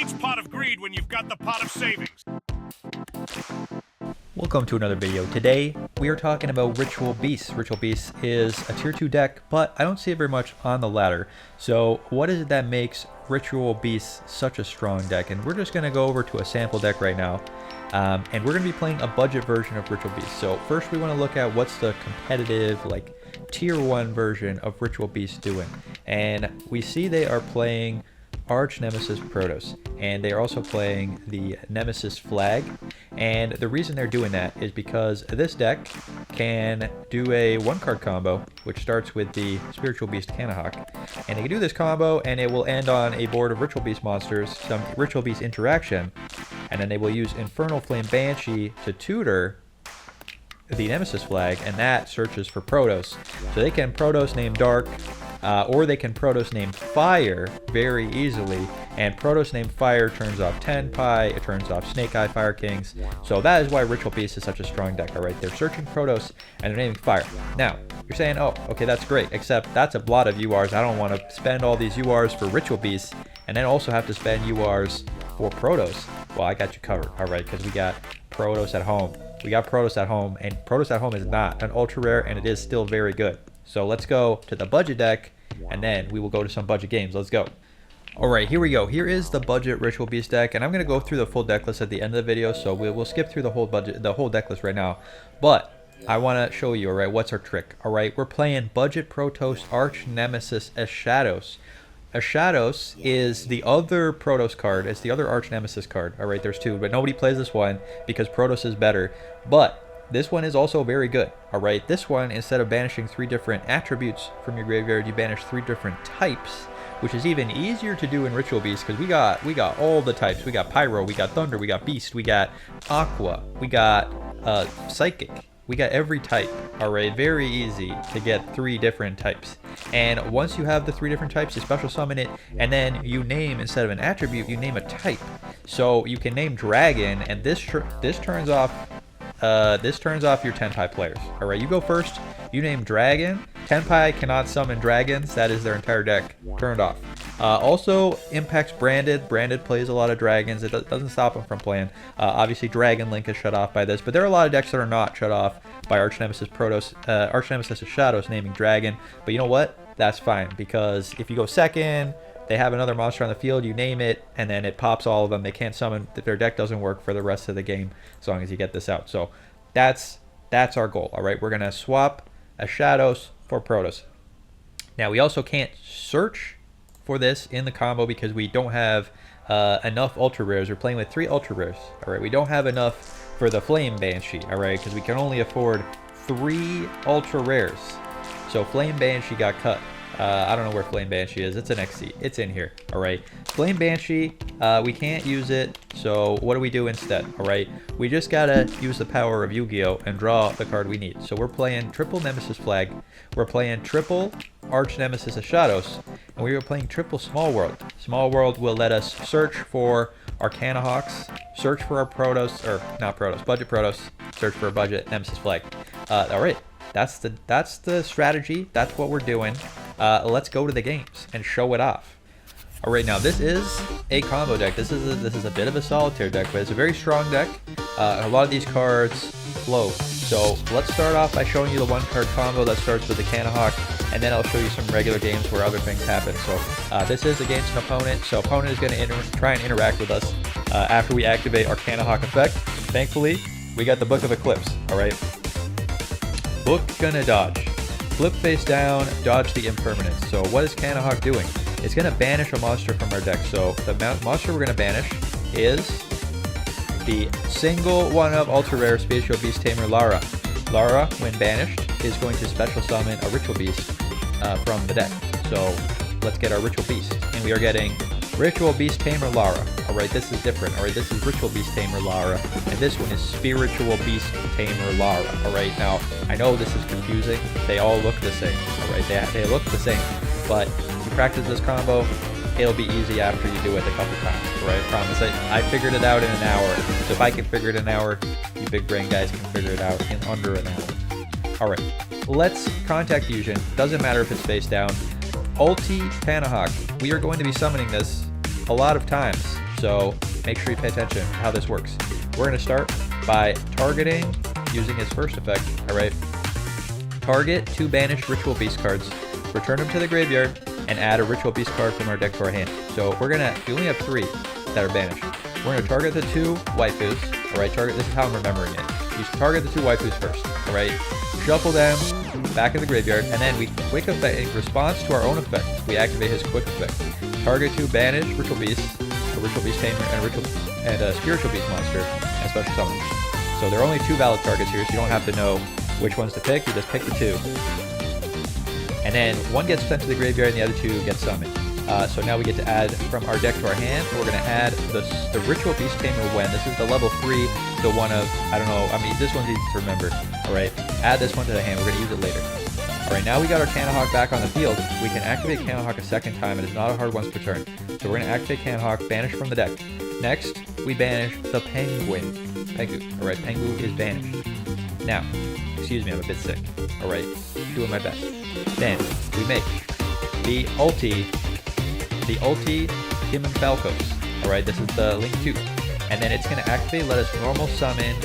needs pot of greed when you've got the pot of savings? Welcome to another video. Today we are talking about Ritual Beast. Ritual Beast is a tier 2 deck, but I don't see it very much on the ladder. So what is it that makes Ritual Beast such a strong deck? And we're just going to go over to a sample deck right now. And we're going to be playing a budget version of Ritual Beast. So first we want to look at what's the competitive, like, tier 1 version of Ritual Beast doing. And we see they are playing Arch Nemesis Protoss, and they are also playing the Nemesis Flag. And the reason they're doing that is because this deck can do a 1-card combo, which starts with the Spiritual Beast Canahawk. And they can do this combo, and it will end on a board of Ritual Beast monsters, some Ritual Beast interaction, and then they will use Infernal Flame Banshee to tutor the Nemesis Flag, and that searches for Protoss. So they can Protoss name Dark, or they can Protoss name Fire very easily, and Protoss name Fire turns off Tenpai, it turns off Snake Eye Fire Kings. So that is why Ritual Beast is such a strong deck. Alright, they're searching Protoss and they're naming Fire. Now, you're saying, oh, okay, that's great, except that's a lot of URs. I don't want to spend all these URs for Ritual Beast and then also have to spend URs for Protoss. Well, I got you covered, alright, because we got Protoss at home. We got Protoss at home, and Protoss at home is not an ultra rare, and it is still very good. So let's go to the budget deck, and then we will go to some budget games. Let's go. Alright, here we go. Here is the budget Ritual Beast deck, and I'm going to go through the full deck list at the end of the video, so we'll skip through the whole deck list right now. But I want to show you, alright, what's our trick. Alright, we're playing budget Protoss Arch Nemesis Shadows. Shadows is the other Protoss card. It's the other Arch Nemesis card. Alright, there's two, but nobody plays this one because Protoss is better. But this one is also very good. Alright, this one, instead of banishing 3 different attributes from your graveyard, you banish 3 different types, which is even easier to do in Ritual Beast because we got all the types. We got Pyro, we got Thunder, we got Beast, we got Aqua, we got Psychic. We got every type. Alright, very easy to get 3 different types. And once you have the 3 different types, you special summon it, and then you name, instead of an attribute, you name a type. So you can name Dragon, and this turns off your tenpai players. Alright, you go first, you name Dragon. Tenpai cannot summon dragons, that is their entire deck turned off. Also impacts Branded. Branded plays a lot of dragons. It doesn't stop them from playing. Obviously Dragon Link is shut off by this, but there are a lot of decks that are not shut off by Arch Nemesis Protoss, Arch Nemesis Shadows naming Dragon. But you know what? That's fine, because if you go second, they have another monster on the field, you name it, and then it pops all of them. They can't summon. Their deck doesn't work for the rest of the game as long as you get this out. So that's our goal. All right, we're gonna swap a Shadows for Protoss. Now we also can't search for this in the combo because we don't have enough ultra rares. We're playing with 3 ultra rares. All right, we don't have enough for the Flame Banshee. All right, because we can only afford 3 ultra rares. So Flame Banshee got cut. I don't know where Flame Banshee is. It's an XC. It's in here. All right. Flame Banshee, we can't use it. So what do we do instead? All right. We just got to use the power of Yugioh and draw the card we need. So we're playing triple Nemesis Flag. We're playing triple Arch Nemesis Shadows. And we are playing triple Small World. Small World will let us search for our Canahawks, search for our Protoss, or not Protoss, budget Protoss, search for a budget Nemesis Flag. All right. That's the strategy. That's what we're doing. Let's go to the games and show it off. All right, now this is a combo deck. This is a bit of a solitaire deck, but it's a very strong deck. A lot of these cards float. So let's start off by showing you the 1-card combo that starts with the Canahawk, and then I'll show you some regular games where other things happen. So this is against an opponent. So opponent is going to try and interact with us after we activate our Canahawk effect. Thankfully, we got the Book of Eclipse. All right. Book gonna dodge. Flip face down, dodge the impermanence. So what is Canahawk doing? It's gonna banish a monster from our deck. So the monster we're gonna banish is the single one of ultra rare Spatial Beast Tamer Lara. Lara, when banished, is going to special summon a Ritual Beast from the deck. So let's get our Ritual Beast. And we are getting Ritual Beast Tamer Lara. Alright, this is different. Alright, this is Ritual Beast Tamer Lara. And this one is Spiritual Beast Tamer Lara. Alright, now, I know this is confusing. They all look the same. Alright, they look the same. But if you practice this combo, it'll be easy after you do it a couple times. Alright, I promise. I figured it out in an hour. So if I can figure it in an hour, you big brain guys can figure it out in under an hour. Alright, let's Contact Fusion. Doesn't matter if it's face down. Ulti Canahawk. We are going to be summoning this a lot of times. So make sure you pay attention to how this works. We're going to start by targeting using his first effect. All right. Target 2 banished Ritual Beast cards, return them to the graveyard, and add a Ritual Beast card from our deck to our hand. So we only have 3 that are banished. We're going to target the 2 waifus. All right, this is how I'm remembering it. You target the 2 waifus first. All right, shuffle them back in the graveyard, and then we quick effect, in response to our own effect, we activate his quick effect. Target 2 banished Ritual Beasts, a Ritual Beast Tamer, and a Spiritual Beast monster, and special summon. So there are only 2 valid targets here, so you don't have to know which ones to pick. You just pick the 2. And then one gets sent to the graveyard and the other 2 get summoned. So now we get to add from our deck to our hand. We're going to add the Ritual Beast Tamer when. This is the level 3, the one of, I don't know, I mean, this one's easy to remember. Alright, add this one to the hand. We're going to use it later. Alright, now we got our Cannahawk back on the field. We can activate Cannahawk a second time. It is not a hard once per turn. So we're going to activate Cannahawk, banish from the deck. Next, we banish the Penguin. Pengu. Alright, Pengu is banished. Now, excuse me, I'm a bit sick. Alright, doing my best. Then, we make the ulti Kim and Falcos. Alright, this is the Link 2. And then it's going to activate, let us normal summon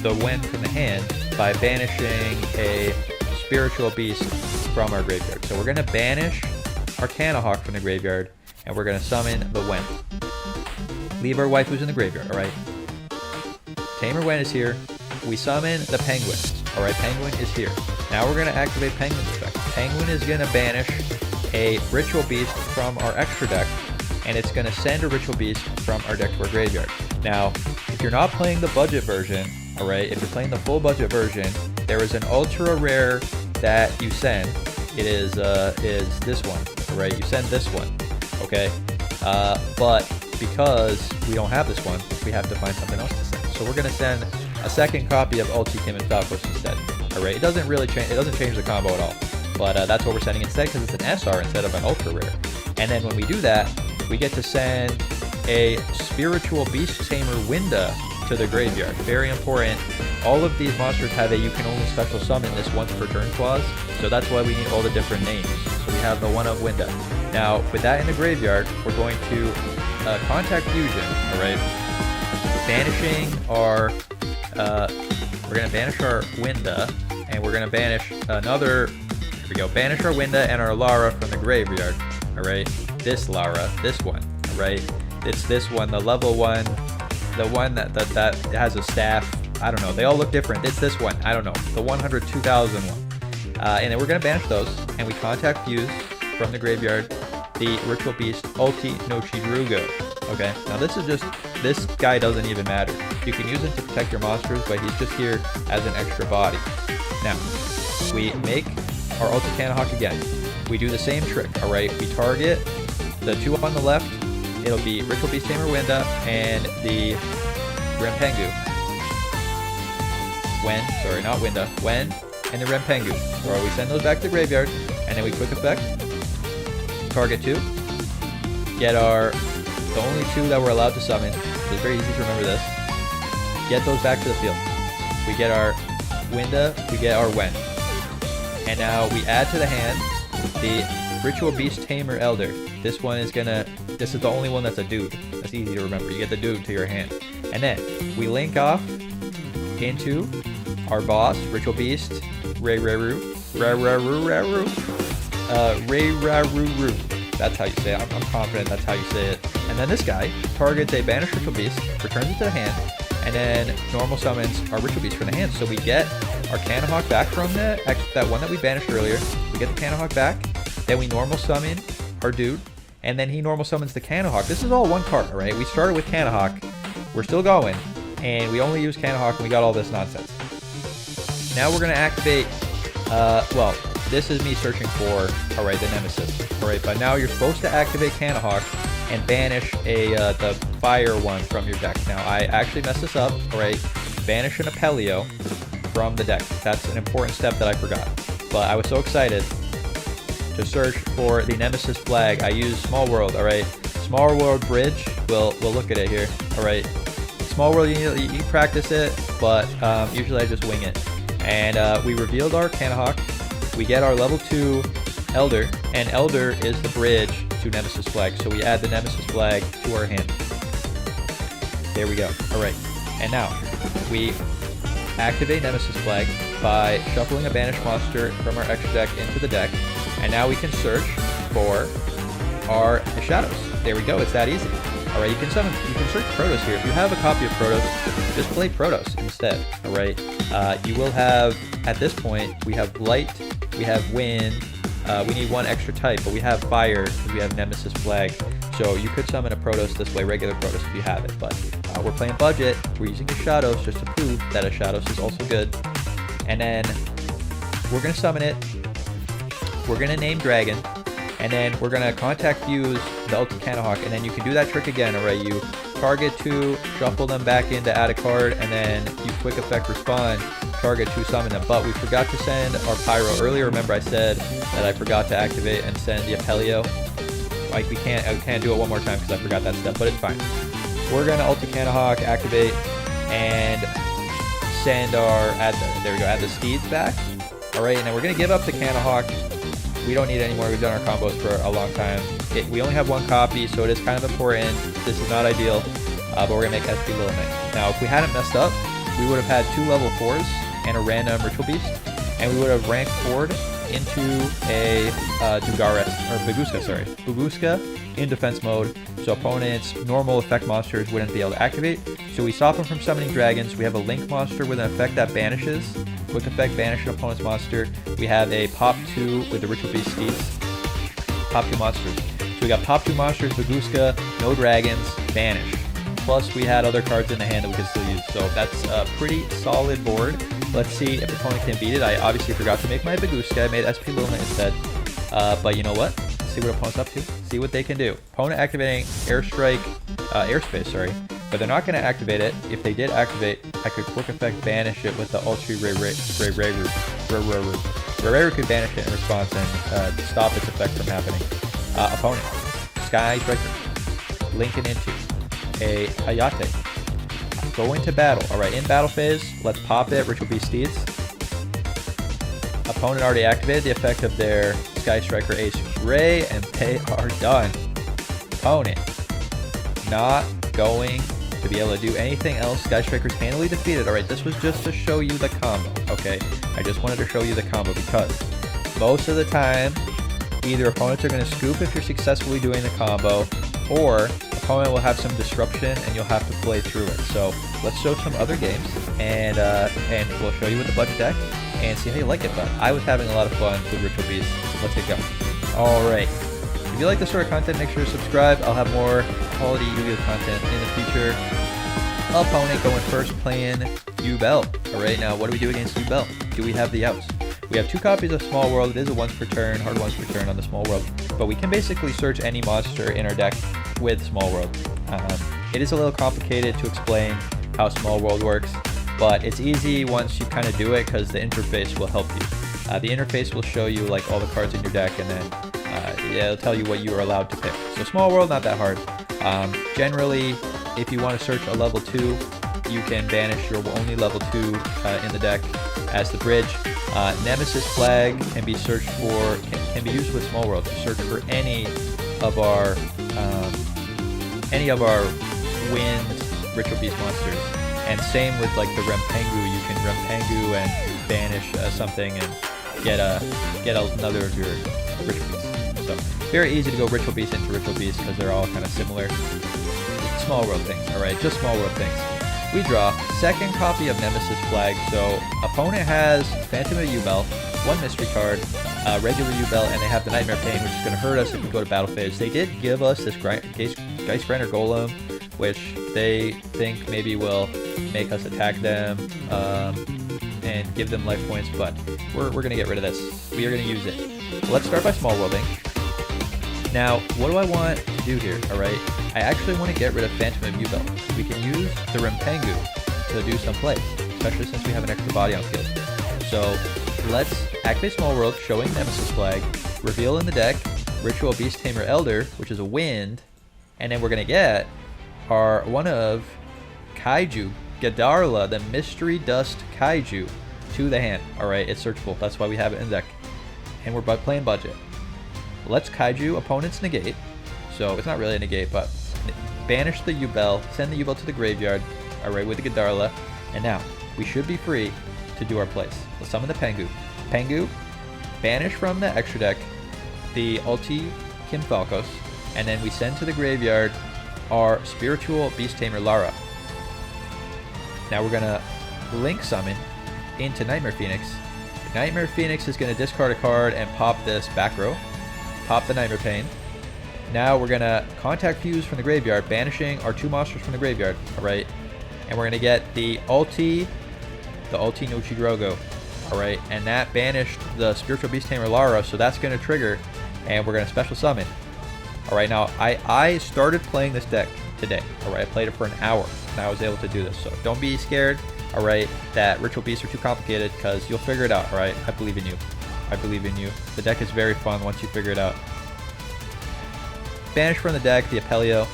the Wen from the hand by banishing a Spiritual Beast from our graveyard. So we're going to banish our Cannahawk from the graveyard, and we're going to summon the Wen. Leave our waifus in the graveyard, alright? Tamer Wen is here. We summon the Penguin. Alright, Penguin is here. Now we're going to activate Penguin's effect. Penguin is going to banish a Ritual Beast from our extra deck, and it's going to send a Ritual Beast from our deck to our graveyard. Now, if you're not playing the budget version, alright, if you're playing the full budget version, there is an ultra rare that you send. It is this one, alright? You send this one, okay? But because we don't have this one, we have to find something else to send. So we're going to send a second copy of Ulti Kim and Falcos instead. Alright, it doesn't really change. It doesn't change the combo at all. But that's what we're sending instead because it's an SR instead of an ultra rare. And then when we do that, we get to send a Spiritual Beast Tamer Winda to the graveyard. Very important. All of these monsters have a you can only special summon this once per turn clause. So that's why we need all the different names. So we have the one of Winda. Now with that in the graveyard, we're going to contact Fusion. Alright, banishing our. We're gonna banish our Winda, and we're gonna banish another. Here we go. Banish our Winda and our Lara from the graveyard. All right, this Lara, this one. All right, it's this one, the level 1, the one that has a staff. I don't know. They all look different. It's this one. I don't know. The 102,000 one. And then we're gonna banish those, and we contact Fuse from the graveyard. The Ritual Beast Ulti no Chidrugo. Okay, now this guy doesn't even matter. You can use him to protect your monsters, but he's just here as an extra body. Now, we make our Ulti Cannahawk again. We do the same trick, alright? We target the 2 on the left. It'll be Ritual Beast Tamer Winda and the Rempengu. Sorry, not Winda. Wen and the Rempengu. Alright, we send those back to the graveyard, and then we quick effect. Target 2. Get the only 2 that we're allowed to summon. So it's very easy to remember this. Get those back to the field. We get our Winda, we get our Wen. And now we add to the hand the Ritual Beast Tamer Elder. This is the only one that's a dude. That's easy to remember. You get the dude to your hand. And then we link off into our boss, Ritual Beast, Rayruru. That's how you say it. I'm confident that's how you say it. And then this guy targets a banished Ritual Beast, returns it to the hand, and then normal summons our Ritual Beast from the hand. So we get our Cannahawk back from that one that we banished earlier. We get the Cannahawk back, then we normal summon our dude, and then he normal summons the Cannahawk. This is all one card, alright? We started with Cannahawk, we're still going, and we only use Cannahawk, and we got all this nonsense. Now we're going to activate, well, this is me searching for, alright, the Nemesis. Alright, but now you're supposed to activate Cannahawk and banish the fire one from your deck. Now, I actually messed this up, alright? Banish an Apelio from the deck. That's an important step that I forgot. But I was so excited to search for the Nemesis flag. I used Small World, alright? Small World Bridge, we'll look at it here, alright? Small World, you practice it, but usually I just wing it. And we revealed our Cannahawk. We get our level 2 Elder, and Elder is the bridge to Nemesis flag. So we add the Nemesis flag to our hand. There we go. All right. And now we activate Nemesis Flag by shuffling a banished monster from our extra deck into the deck. And now we can search for our shadows. There we go. It's that easy. All right. You can search Protoss here. If you have a copy of Protoss, just play Protoss instead. All right. You will have, at this point, we have light, we have wind. We need one extra type, but we have fire because we have Nemesis Flag. So you could summon a Protoss this way, regular Protoss if you have it. But we're playing budget. We're using a Shadows just to prove that a Shadows is also good. And then we're going to summon it. We're going to name Dragon. And then we're going to contact fuse the Ultra Canahawk. And then you can do that trick again, all right? You target 2, shuffle them back in to add a card, and then you quick effect respond, target 2, summon them. But we forgot to send our Pyro earlier. Remember I said that I forgot to activate and send the Apelio. Like I can't do it one more time because I forgot that step, but it's fine. We're going to Ultra Canahawk, activate, and send our, add the Steeds back. All right, and then we're going to give up the Canahawk. We don't need it anymore. We've done our combos for a long time. We only have one copy, so it is kind of important. This is not ideal, but we're going to make SP Liliment. Now, if we hadn't messed up, we would have had 2 level 4s and a random Ritual Beast, and we would have ranked forward into a Babushka in defense mode, so opponents' normal effect monsters wouldn't be able to activate. So we stop them from summoning dragons. We have a Link monster with an effect that banishes. Quick effect, banish an opponent's monster. We have a pop 2 with the Ritual Beast Steeds. Pop 2 monsters. So we got pop 2 monsters, Babushka, no dragons, banish. Plus we had other cards in the hand that we could still use. So that's a pretty solid board. Let's see if the opponent can beat it. I obviously forgot to make my Babushka. I made SP Liliment instead. But you know what? Let's see what opponent's up to. See what they can do. Opponent activating airspace, sorry. But they're not going to activate it. If they did activate, I could quick effect banish it with the Ultra Rareru. Rareru could banish it in response and stop its effect from happening. Opponent, Sky Striker, linking into a Hayate. Go into battle. All right, in battle phase, let's pop it. Ritual Beast Steeds. Opponent already activated the effect of their Sky Striker Ace Ray, and they are done. Opponent not going to be able to do anything else. Sky Striker's handily defeated. All right, this was just to show you the combo, okay? I just wanted to show you the combo because most of the time, either opponents are going to scoop if you're successfully doing the combo, or opponent will have some disruption and you'll have to play through it. So let's show some other games, and we'll show you with the budget deck and see how you like it. But I was having a lot of fun with Ritual Beast. Let's get going. All right. If you like this sort of content, make sure to subscribe. I'll have more quality Yu-Gi-Oh content in the future. Opponent going first, playing Duel. Alright, now what do we do against Duel? Do we have the outs? We have 2 copies of Small World. It is a once per turn, hard once per turn on the Small World. But we can basically search any monster in our deck with Small World. It is a little complicated to explain how Small World works, but it's easy once you kind of do it because the interface will help you. The interface will show you like all the cards in your deck, and then it'll tell you what you are allowed to pick. So Small World, not that hard. Generally, if you want to search a level 2, you can banish your only level 2 in the deck as the bridge. Nemesis Flag can be searched for, can be used with Small World to search for any of our wind Ritual Beast monsters. And same with like the Rempengu, you can Rempengu and banish something and get another of your Ritual Beasts. So very easy to go Ritual Beast into Ritual Beast because they're all kind of similar. Small World things, alright, just Small World things. We draw, second copy of Nemesis Flag, so opponent has Phantom of Yubel, 1 mystery card, regular Yubel, and they have the Nightmare Pain, which is going to hurt us if we go to battle phase. They did give us this Geist Grinder Golem, which they think maybe will make us attack them and give them life points, but we're going to get rid of this. We are going to use it. Let's start by Small Worlding. Now, what do I want to do here, alright? I actually want to get rid of Phantom of Yubel. We can use the Rempengu to do some plays, especially since we have an extra body on field. So let's activate Small World, showing Nemesis Flag, reveal in the deck Ritual Beast Tamer Elder, which is a wind, and then we're going to get our one of Kaiju, Gadarla, the Mystery Dust Kaiju, to the hand. Alright, it's searchable. That's why we have it in the deck. And we're playing budget. Let's Kaiju opponent's negate. So it's not really a negate, but banish the Yubel, send the Yubel to the graveyard, alright, with the Gadarla, and now we should be free to do our plays. Let's summon the Pengu. Pengu, banish from the extra deck the Ulti Kim Falcos, and then we send to the graveyard our Spiritual Beast Tamer Lara. Now we're gonna link summon into Nightmare Phoenix. Nightmare Phoenix is gonna discard a card and pop this back row, pop the Nightmare Pain. Now we're gonna contact Fuse from the graveyard, banishing our 2 monsters from the graveyard, alright? And we're gonna get the Ulti no Chigrogo, alright? And that banished the Spiritual Beast Tamer Lara, so that's gonna trigger, and we're gonna special summon. Alright, now I started playing this deck today, alright? I played it for an hour, and I was able to do this, so don't be scared, alright, that Ritual Beasts are too complicated, because you'll figure it out, alright? I believe in you. I believe in you. The deck is very fun once you figure it out. Banish from the deck the Apelio,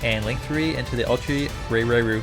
and link 3 into the Ultra Ray-Ray-Roo.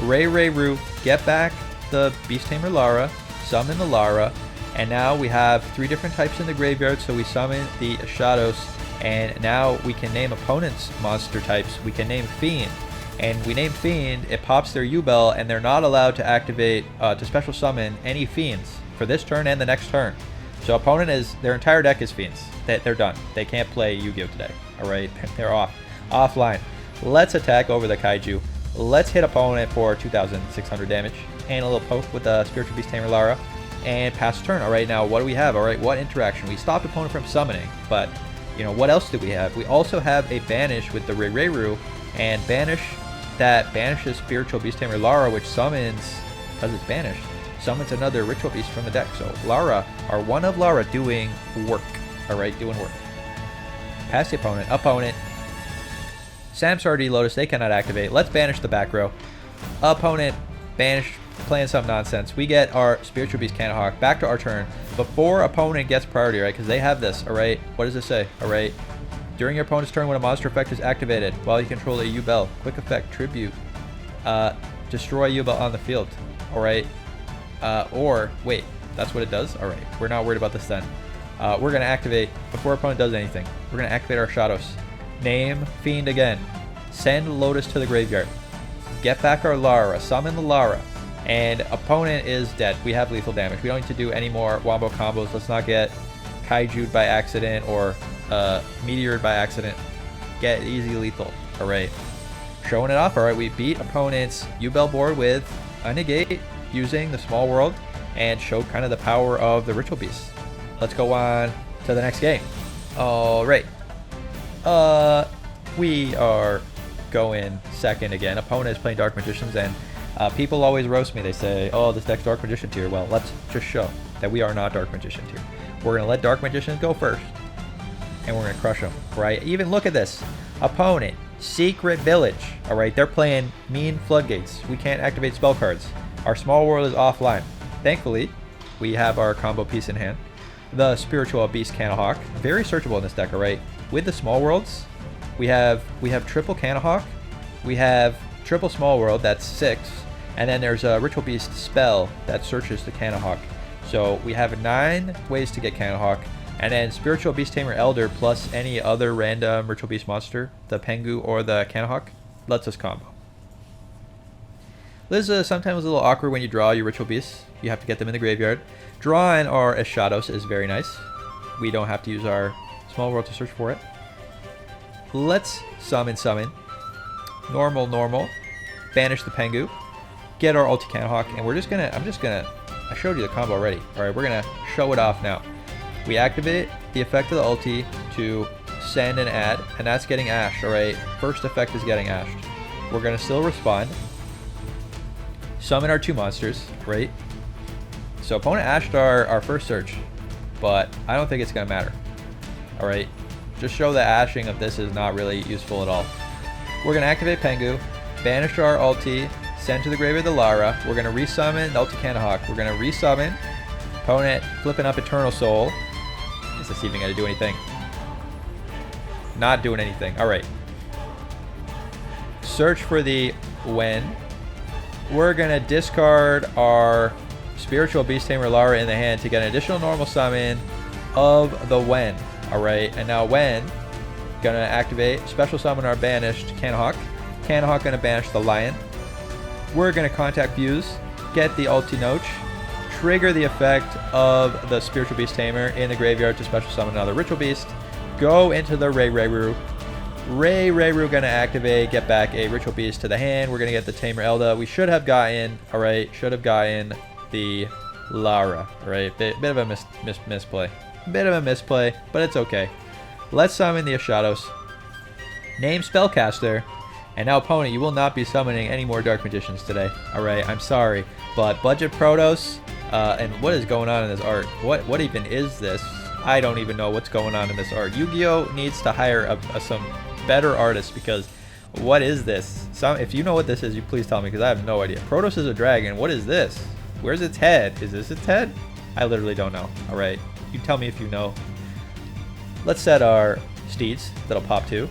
Ray-Ray-Roo, get back the Beast Tamer Lara, summon the Lara, and now we have 3 different types in the graveyard, so we summon the Shadows, and now we can name opponents' monster types. We can name Fiend, and we name Fiend, it pops their Yubel, and they're not allowed to activate, to special summon any Fiends for this turn and the next turn. So opponent is, their entire deck is Fiends. They're done. They can't play Yu-Gi-Oh today, alright? They're offline. Let's attack over the Kaiju. Let's hit opponent for 2,600 damage, and a little poke with the Spiritual Beast Tamer Lara, and pass turn. Alright, now what do we have? Alright, what interaction? We stopped opponent from summoning, but, you know, what else do we have? We also have a banish with the Ray-Ray-Roo, and banish that banishes Spiritual Beast Tamer Lara, which summons, because it's banished, summons another Ritual Beast from the deck. So Lara, our one of Lara doing work. Alright, doing work. Pass the opponent. Opponent. Samsar D Lotus, they cannot activate. Let's banish the back row. Opponent, banish, playing some nonsense. We get our Spiritual Beast Cannonhawk back to our turn before opponent gets priority, right? Because they have this, alright? What does it say? Alright. During your opponent's turn when a monster effect is activated, while you control a Yubel, quick effect, tribute, destroy Yubel on the field. Alright. Or, wait, that's what it does? Alright, we're not worried about this then. We're going to activate, before opponent does anything, we're going to activate our Shadows. Name Fiend again. Send Lotus to the graveyard. Get back our Lara. Summon the Lara. And opponent is dead. We have lethal damage. We don't need to do any more wombo combos. Let's not get Kaiju'd by accident or Meteored by accident. Get easy lethal. Alright. Showing it off. Alright, we beat opponent's Yubel board with a negate using the Small World and showed kind of the power of the Ritual Beast. Let's go on to the next game. Alright. We are going second again. Opponent is playing Dark Magicians, and people always roast me. They say, oh, this deck's Dark Magician tier. Well, let's just show that we are not Dark Magician tier. We're going to let Dark Magicians go first, and we're going to crush them, right? Even look at this. Opponent, Secret Village. Alright, they're playing Mean Floodgates. We can't activate spell cards. Our Small World is offline. Thankfully, we have our combo piece in hand. The Spiritual Beast Cannonhawk. Very searchable in this deck, alright? With the Small Worlds, we have triple Cannonhawk, we have triple Small World, that's 6, and then there's a Ritual Beast spell that searches the Cannonhawk. So we have 9 ways to get Cannonhawk, and then Spiritual Beast Tamer Elder plus any other random Ritual Beast monster, the Pengu or the Cannonhawk, lets us combo. This is sometimes a little awkward when you draw your Ritual Beasts. You have to get them in the graveyard. Drawing our Eshados is very nice. We don't have to use our Small World to search for it. Let's summon. Normal. Banish the Pengu. Get our Ulti Cannonhawk, and I showed you the combo already. Alright, we're gonna show it off now. We activate the effect of the ulti to send and add, and that's getting ashed, alright? First effect is getting ashed. We're gonna still respond. Summon our 2 monsters, right? So opponent ashed our first search, but I don't think it's gonna matter. Alright? Just show the ashing of this is not really useful at all. We're gonna activate Pengu, banish our ulti, send to the graveyard the Lara. We're gonna resummon the Ulti Cannonhawk. We're gonna resummon. Opponent flipping up Eternal Soul. Is this even gonna do anything? Not doing anything. Alright. Search for the Wen. We're gonna discard our Spiritual Beast Tamer Lara in the hand to get an additional normal summon of the Wen. Alright, and now Wen Gonna activate, special summon our banished Canahawk. Canahawk gonna banish the Lion. We're gonna contact Fuse, get the ulti Noach, trigger the effect of the Spiritual Beast Tamer in the graveyard to special summon another Ritual Beast, go into the Ray-Ray-Roo. Ray-Ray-Roo gonna activate, get back a Ritual Beast to the hand. We're gonna get the Tamer Elda. We should have gotten, alright, should have gotten the Lara, alright? Bit of a misplay. Bit of a misplay, but it's okay. Let's summon the Ashados. Name Spellcaster. And now, opponent, you will not be summoning any more Dark Magicians today. Alright, I'm sorry. But Budget Protos, and what is going on in this art? What even is this? I don't even know what's going on in this art. Yu-Gi-Oh! Needs to hire some better artists, because what is this? If you know what this is, you please tell me, because I have no idea. Protos is a dragon. What is this? Where's its head? Is this its head? I literally don't know. Alright, you tell me if you know. Let's set our steeds. That'll pop too.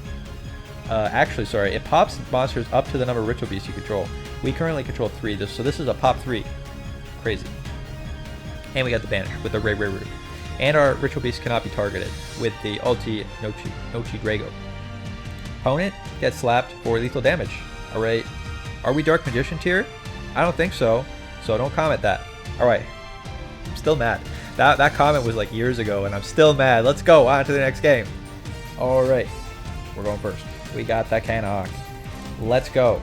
Actually, sorry, it pops monsters up to the number of Ritual Beasts you control. We currently control 3, so this is a pop 3. Crazy. And we got the banish with the Ray-Ray-Roo. And our Ritual Beast cannot be targeted with the ulti Nochi Drago. Opponent gets slapped for lethal damage. Alright. Are we Dark Magician tier? I don't think so. So don't comment that. Alright. I'm still mad. That comment was like years ago, and I'm still mad. Let's go on to the next game. Alright. We're going first. We got that Canahawk. Let's go.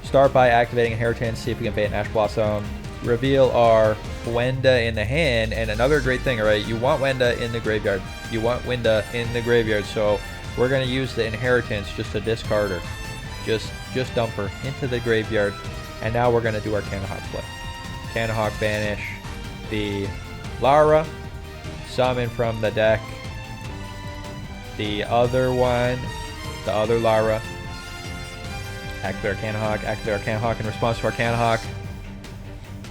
Start by activating Inheritance, see if we can bait an Ash Blossom. Reveal our Wenda in the hand, and another great thing, alright, you want Wenda in the graveyard. You want Wenda in the graveyard, so we're going to use the Inheritance just to discard her. Just dump her into the graveyard, and now we're going to do our Canahawk play. Canahawk banish the Lara, summon from the deck the other one, the other Lara. Activate our Canahawk in response to our Canahawk.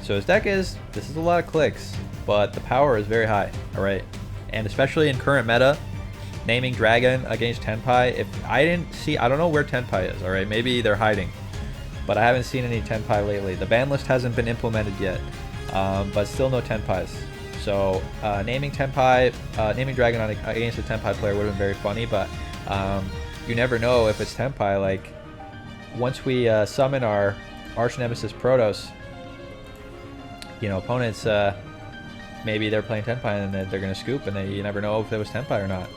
So his deck this is a lot of clicks, but the power is very high, alright? And especially in current meta, naming Dragon against Tenpai, I don't know where Tenpai is, alright? Maybe they're hiding, but I haven't seen any Tenpai lately. The ban list hasn't been implemented yet, but still no Tenpais. So naming Dragon against a Tenpai player would have been very funny, but you never know if it's Tenpai. Like, once we summon our Arch Nemesis Protos, you know, opponents, maybe they're playing Tenpai and they're going to scoop, and you never know if it was Tenpai or not.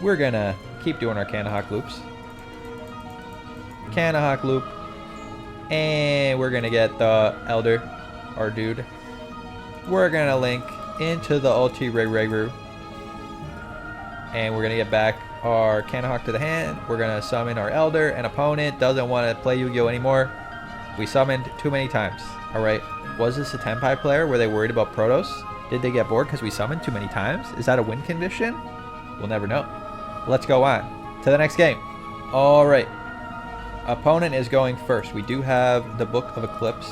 We're going to keep doing our Canahawk loops. Canahawk loop. And we're going to get the Elder, our dude. We're going to link into the ulti Ray-Ray-Roo. And we're going to get back our Canahawk to the hand. We're going to summon our Elder. An opponent doesn't want to play Yu-Gi-Oh! Anymore. We summoned too many times. Alright. Was this a Tenpai player? Were they worried about Protos? Did they get bored because we summoned too many times? Is that a win condition? We'll never know. Let's go on to the next game. Alright. Opponent is going first. We do have the Book of Eclipse.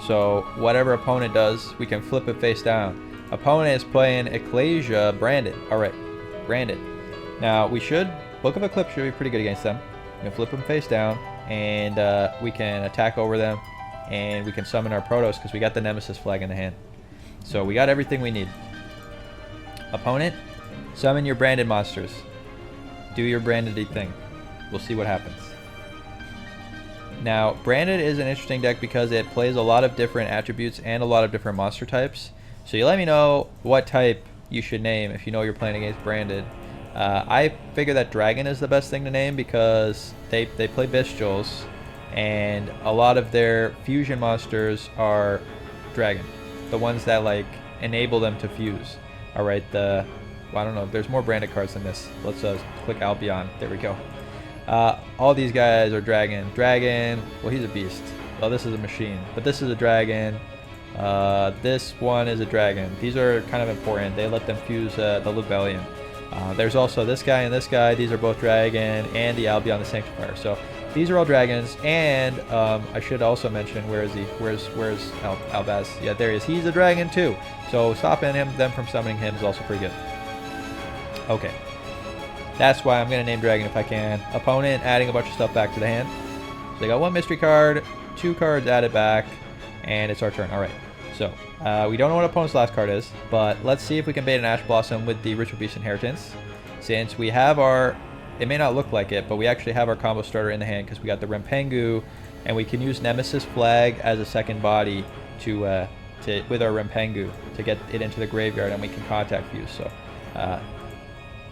So whatever opponent does, we can flip it face down. Opponent is playing Ecclesia Branded. Alright. Branded. Now Book of Eclipse should be pretty good against them. We can flip them face down, and we can attack over them, and we can summon our Protos because we got the Nemesis flag in the hand. So we got everything we need. Opponent, summon your branded monsters. Do your branded thing. We'll see what happens. Now, branded is an interesting deck because it plays a lot of different attributes and a lot of different monster types. So you let me know what type you should name if you know you're playing against branded. I figure that Dragon is the best thing to name because they play Bestials, and a lot of their fusion monsters are Dragon. The ones that like enable them to fuse. Alright, I don't know, there's more branded cards than this. Let's click Albion. There we go. All these guys are Dragon. Dragon, well, he's a beast. Well, this is a machine, but this is a Dragon. This one is a Dragon. These are kind of important. They let them fuse the Lubellion. There's also this guy and this guy. These are both Dragon, and the Albion the Sanctifier. So these are all Dragons, and I should also mention, where is he? Where's Albaz? Yeah, there he is. He's a Dragon too. So stopping them from summoning him is also pretty good. Okay. That's why I'm going to name Dragon if I can. Opponent adding a bunch of stuff back to the hand. So they got one mystery card, 2 cards added back, and it's our turn. Alright. So, we don't know what opponent's last card is, but let's see if we can bait an Ash Blossom with the Ritual Beast Inheritance. Since we have our it may not look like it, but we actually have our combo starter in the hand because we got the Rempengu, and we can use Nemesis Flag as a second body to with our Rempengu to get it into the graveyard, and we can contact fuse. So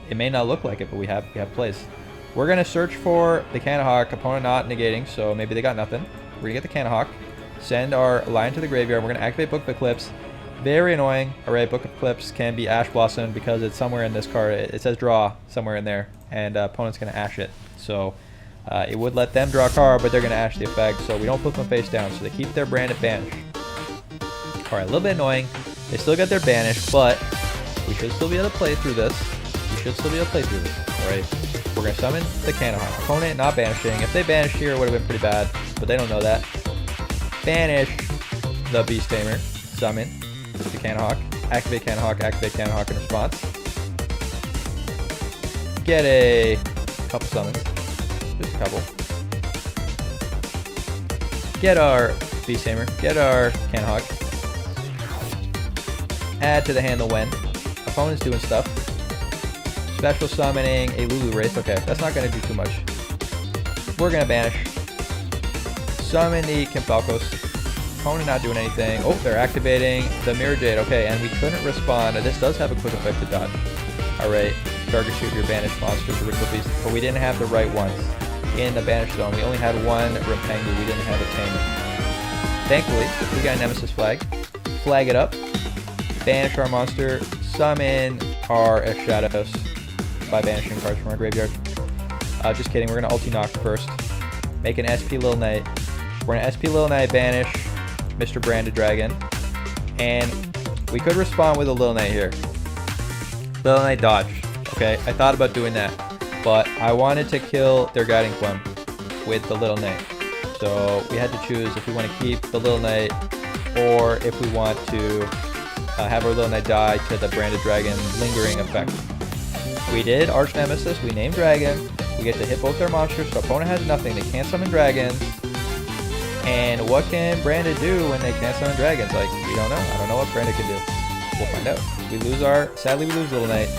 it may not look like it, but we have plays. We're gonna search for the Canahawk, opponent not negating, so maybe they got nothing. We're gonna get the Canahawk, send our Lion to the graveyard. We're gonna activate Book of Eclipse. Very annoying. Alright, Book of Eclipse can be Ash Blossom because it's somewhere in this card. It says draw somewhere in there, and opponent's gonna Ash it. So it would let them draw a card, but they're gonna Ash the effect, so we don't flip them face down. So they keep their branded banish. Alright, a little bit annoying. They still got their banish, but we should still be able to play through this. Alright, we're going to summon the Canahawk. Opponent not banishing. If they banished here, it would have been pretty bad, but they don't know that. Banish the Beast Tamer. Summon the Canahawk. Activate Canahawk in response. Get a couple summons. Just a couple. Get our Beast Tamer. Get our Canahawk. Add to the hand the when. Opponent's doing stuff. Special summoning a Lulu Wraith. Okay, that's not going to do too much. We're going to banish. Summon the Kimphalkos. Opponent not doing anything. Oh, they're activating the Mirror Jade. Okay, and we couldn't respond. This does have a quick effect to dodge. Alright, target shoot your banished monsters or Ritual Beast. But we didn't have the right ones in the banished zone. We only had one Rempengu. We didn't have a Tamer. Thankfully, we got a Nemesis Flag. Flag it up. Banish our monster. Summon our Shadows by banishing cards from our graveyard. Just kidding, we're going to ulti knock first. Make an SP Lil Knight. We're going to SP Lil Knight banish Mr. Branded Dragon. And we could respond with a Lil Knight here. Lil Knight dodge. Okay, I thought about doing that, but I wanted to kill their Guiding Plum with the Lil Knight. So we had to choose if we want to keep the Lil Knight or if we want to have our Lil Knight die to the Branded Dragon lingering effect. We did Arch Nemesis, we named Dragon, we get to hit both their monsters, so opponent has nothing, they can't summon dragons. And what can Branded do when they can't summon dragons? Like, we don't know. I don't know what Branded can do. We'll find out. Sadly we lose Little Knight,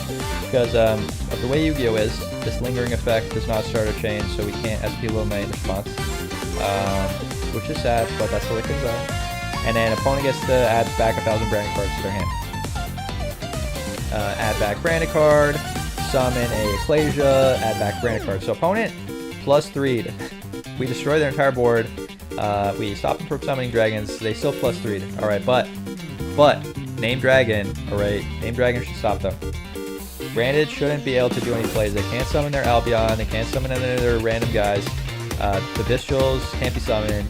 because of the way Yu-Gi-Oh is, this lingering effect does not start a chain, so we can't SP Little Knight in response. Which is sad, but that's the way things are. And then opponent gets to add back 1,000 branded cards to their hand. Add back branded card, summon a Ecclesia, add back branded card. So opponent +3'd. We destroy their entire board. We stop them from summoning dragons. They still +3'd. Alright, but name Dragon. Alright, name Dragon should stop them. Branded shouldn't be able to do any plays. They can't summon their Albion. They can't summon any of their random guys. The Bestials can't be summoned.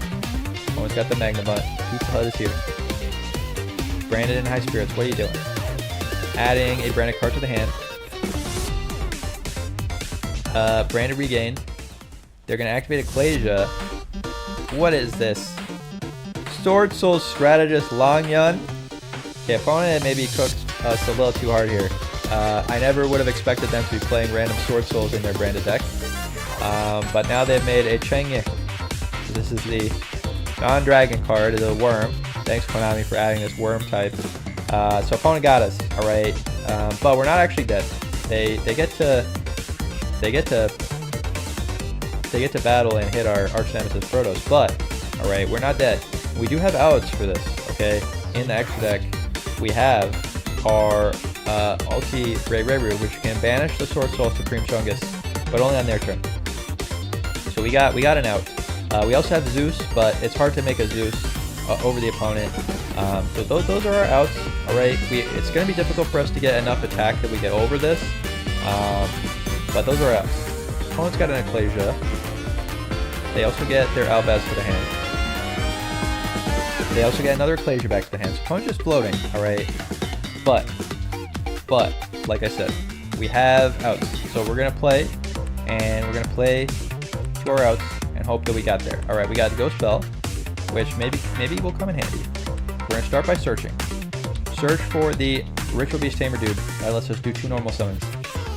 Opponent's got the Magnamut. Who the hell is here? Branded and High Spirits, what are you doing? Adding a branded card to the hand. Branded regained. They're going to activate Ecclesia. What is this? Sword Soul Strategist Long Yun. Okay, opponent maybe cooked us a little too hard here. I never would have expected them to be playing random Sword Souls in their branded deck. But now they've made a Chengye. So this is the non-dragon card, the worm. Thanks Konami for adding this worm type. So opponent got us, alright. But we're not actually dead. They get to battle and hit our Arch Nemesis Protoss, but alright, we're not dead. We do have outs for this, okay? In the extra deck, we have our ulti Reru, which can banish the Sword Soul Supreme Chungus, but only on their turn. So we got an out. We also have Zeus, but it's hard to make a Zeus over the opponent. So those are our outs. Alright, it's going to be difficult for us to get enough attack that we get over this. But those are outs. Opponent's got an Ecclesia. They also get their Albaz to the hand. They also get another Ecclesia back to the hand. So opponent's just floating, alright? But, like I said, we have outs. So we're going to play, and we're going to play to our outs and hope that we got there. Alright, we got the Ghost Spell, which maybe will come in handy. We're going to start by searching. Search for the Ritual Beast Tamer dude. Let's just do 2 normal summons.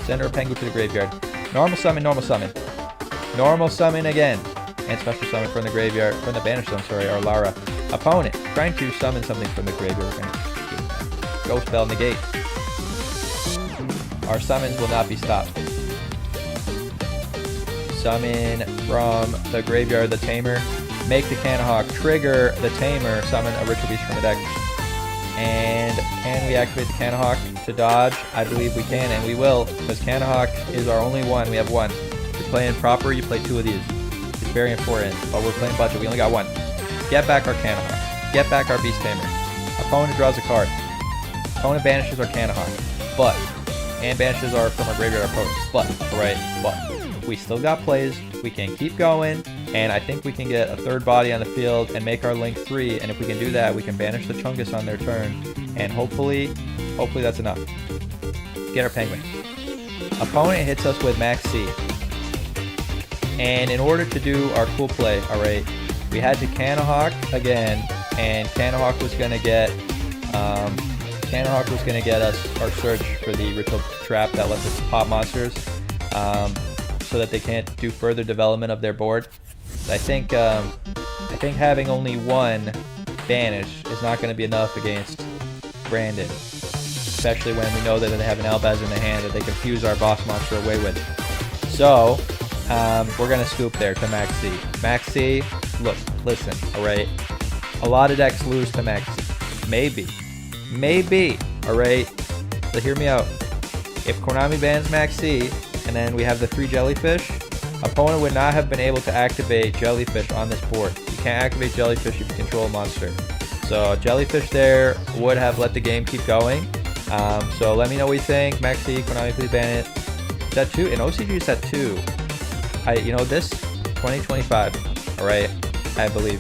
Send our Pengu to the graveyard. Normal summon, normal summon. Normal summon again. And special summon from the graveyard, from the banished zone, sorry, our Lara. Opponent, trying to summon something from the graveyard. We're going to Ghost Spell negate. Our summons will not be stopped. Summon from the graveyard the Tamer. Make the Canahawk. Trigger the Tamer. Summon a Ritual Beast from the deck. And can we activate the Canahawk to dodge? I believe we can, and we will, because Canahawk is our only one. We have one. If you're playing proper, you play 2 of these. It's very important, but we're playing budget. We only got 1. Get back our Canahawk. Get back our Beast Tamer. Opponent draws a card. Opponent banishes our Canahawk. And banishes our from our graveyard opponent. But we still got plays. We can keep going, and I think we can get a 3rd body on the field and make our link 3. And if we can do that, we can banish the Chungus on their turn, and hopefully that's enough. Get our Penguin. Opponent hits us with Max C. And in order to do our cool play, all right, we had to Canahawk again, and Canahawk was gonna get us our search for the ritual trap that lets us pop monsters, so that they can't do further development of their board. I think having only 1 banish is not going to be enough against Brandon, especially when we know that they have an Albaz in the hand that they can fuse our boss monster away with. So we're going to scoop there to Max C. Max C, look, listen, alright? A lot of decks lose to Max C. Maybe, alright? So hear me out. If Konami bans Max C, and then we have the 3 Jellyfish, opponent would not have been able to activate Jellyfish on this board. You can't activate Jellyfish if you control a monster. So Jellyfish there would have let the game keep going. So let me know what you think. Max C, Konami, please ban it. Is that 2? And OCG is at 2. This 2025, alright, I believe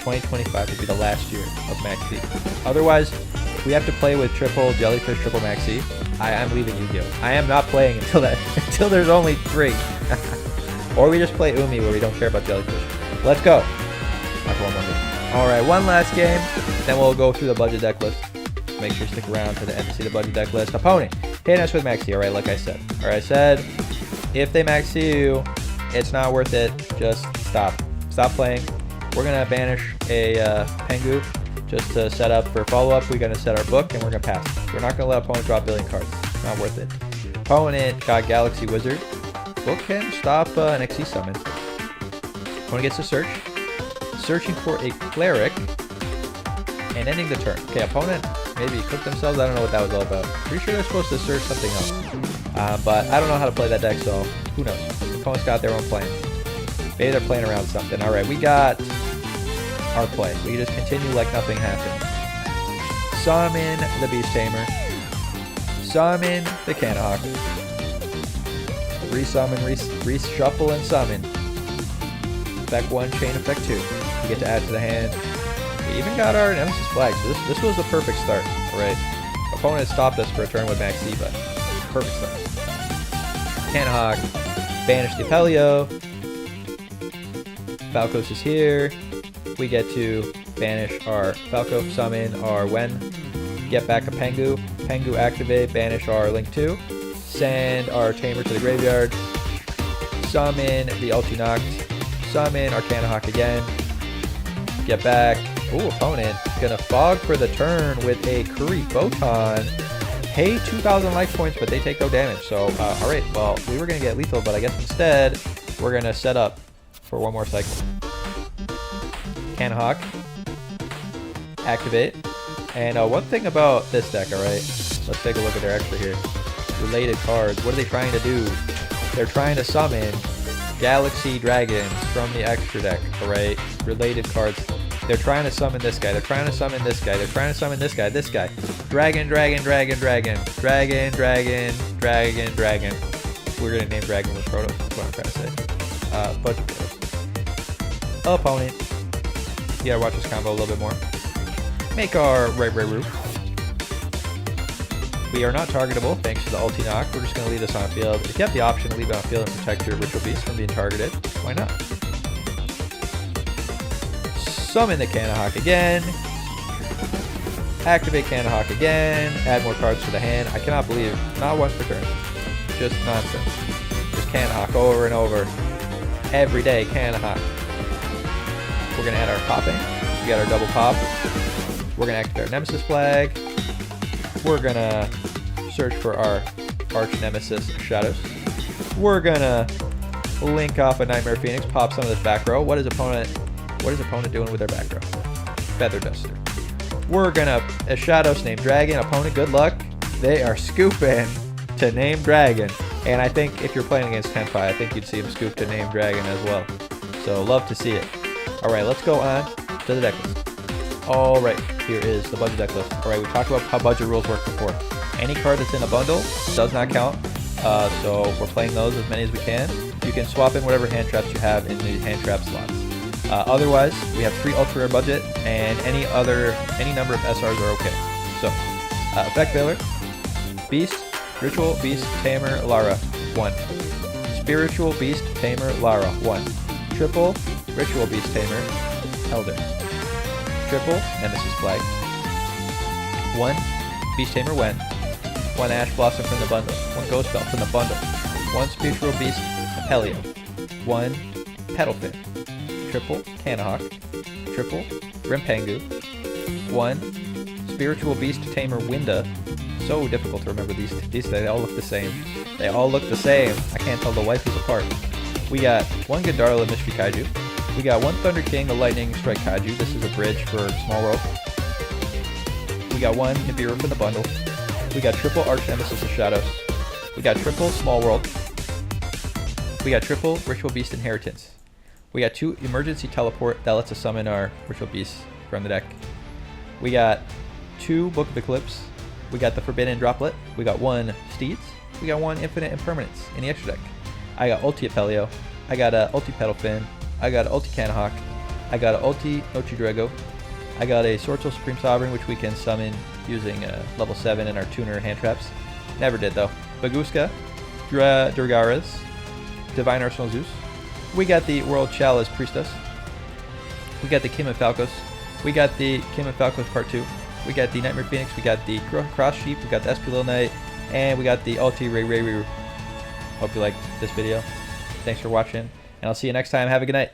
2025 would be the last year of Max C. Otherwise, if we have to play with triple Jellyfish, triple Max C, I'm leaving Yu-Gi-Oh! I am not playing until there's only 3. Or we just play Umi where we don't care about Jellyfish. Let's go. Alright, one last game, then we'll go through the budget deck list. Make sure you stick around to the end to see the budget deck list. Opponent, hitting us with Max C, alright, like I said. Alright, I said, if they Max C you, it's not worth it. Just stop. Stop playing. We're going to banish a Pengu just to set up for follow-up. We're going to set our book, and we're going to pass. We're not going to let opponent draw a billion cards. Not worth it. Opponent got Galaxy Wizard. Book can stop an XC summon. Opponent gets to search. Searching for a Cleric. And ending the turn. Okay, opponent maybe cooked themselves. I don't know what that was all about. Pretty sure they're supposed to search something else. But I don't know how to play that deck, so who knows. Opponent's got their own plan. Maybe they're playing around something. Alright, we got our play. We just continue like nothing happened. Summon the Beast Tamer. Summon the Canahawk. Resummon, reshuffle, and summon. Effect 1, chain effect 2. We get to add to the hand. We even got our Nemesis flag, so this was a perfect start. Alright. Opponent stopped us for a turn with Max C, but perfect start. Canahawk. Banish the Apelio. Falcos is here. We get to banish our Falco, summon our Wen, get back a Pengu, Pengu activate, banish our Link 2, send our Tamer to the graveyard, summon the Ultinoct, summon our Canahawk again, get back. Ooh, opponent gonna fog for the turn with a Curry Photon. Pay 2,000 life points, but they take no damage. So, alright, well, we were gonna get lethal, but I guess instead, we're gonna set up for one more cycle. Canahawk. Activate. And one thing about this deck, alright, let's take a look at their extra here. Related cards. What are they trying to do? They're trying to summon Galaxy Dragons from the extra deck, alright? Related cards. They're trying to summon this guy. They're trying to summon this guy. They're trying to summon this guy. This guy. Dragon, dragon, dragon, dragon. Dragon, dragon, dragon, dragon. We're going to name Dragon with Protos. That's what I'm trying to say. Budget Protos. Opponent. You gotta watch this combo a little bit more. Make our right roof. We are not targetable thanks to the ulti knock. We're just going to leave this on field. If you have the option to leave it on field and protect your Ritual Beast from being targeted, why not? Summon the Canahawk again. Activate Canahawk again. Add more cards to the hand. I cannot believe, not once per turn. Just nonsense. Just Canahawk over and over. Every day, Canahawk. We're going to add our popping. We got our double pop. We're going to activate our Nemesis flag. We're going to search for our arch nemesis Shadows. We're going to link off a Nightmare Phoenix, pop some of this back row. What is opponent doing with their back row? Feather Duster. We're gonna a Shadows Name Dragon. Opponent, good luck. They are scooping to Name Dragon. And I think if you're playing against tenpai, I think you'd see him scoop to Name Dragon as well. So love to see it. Alright, let's go on to the deck list. Alright, here is the budget deck list. Alright, we talked about how budget rules work before. Any card that's in a bundle does not count. So we're playing those as many as we can. You can swap in whatever hand traps you have in the hand trap slots. Otherwise, we have 3 ultra rare budget, and any number of SRs are okay. So, Effect Veiler, Beast, Ritual Beast Tamer Lara, 1. Spiritual Beast Tamer Lara, 1. Triple Ritual Beast Tamer Elder. Triple Nemesis Flag. 1 Beast Tamer Wen. 1 Ash Blossom from the bundle. 1 Ghost Belt from the bundle. 1 Spiritual Beast Apelio. 1 Petalfin. Triple Canahawk. Triple Rimpangu. 1 Spiritual Beast Tamer Winda. So difficult to remember these. They all look the same. They all look the same. I can't tell the waifus apart. We got 1 Godarla Mystery Kaiju. We got 1 Thunder King the Lightning Strike Kaiju. This is a bridge for Small World. We got 1 Nibiru from the bundle. We got triple Arch Nemesis of Shadows. We got triple Small World. We got triple Ritual Beast Inheritance. We got 2 Emergency Teleport that lets us summon our Ritual Beasts from the deck. We got 2 Book of Eclipse. We got the Forbidden Droplet. We got 1 Steeds. We got 1 Infinite Impermanence in the extra deck. I got Ulti Apelio. I got a Ulti Petalfin. I got a Ulti Canahawk. I got a Ulti Nochidrago. I got a Swordsoul Supreme Sovereign, which we can summon using level 7 in our tuner hand traps. Never did though. Baguska, Durgaras, Divine Arsenal Zeus. We got the World Chalice Priestess. We got the Kim and Falcos. We got the Kim and Falcos Part 2. We got the Nightmare Phoenix. We got the Cross Sheep. We got the SP Lil Knight. And we got the Ulti Ray Ray. Hope you liked this video. Thanks for watching, and I'll see you next time. Have a good night.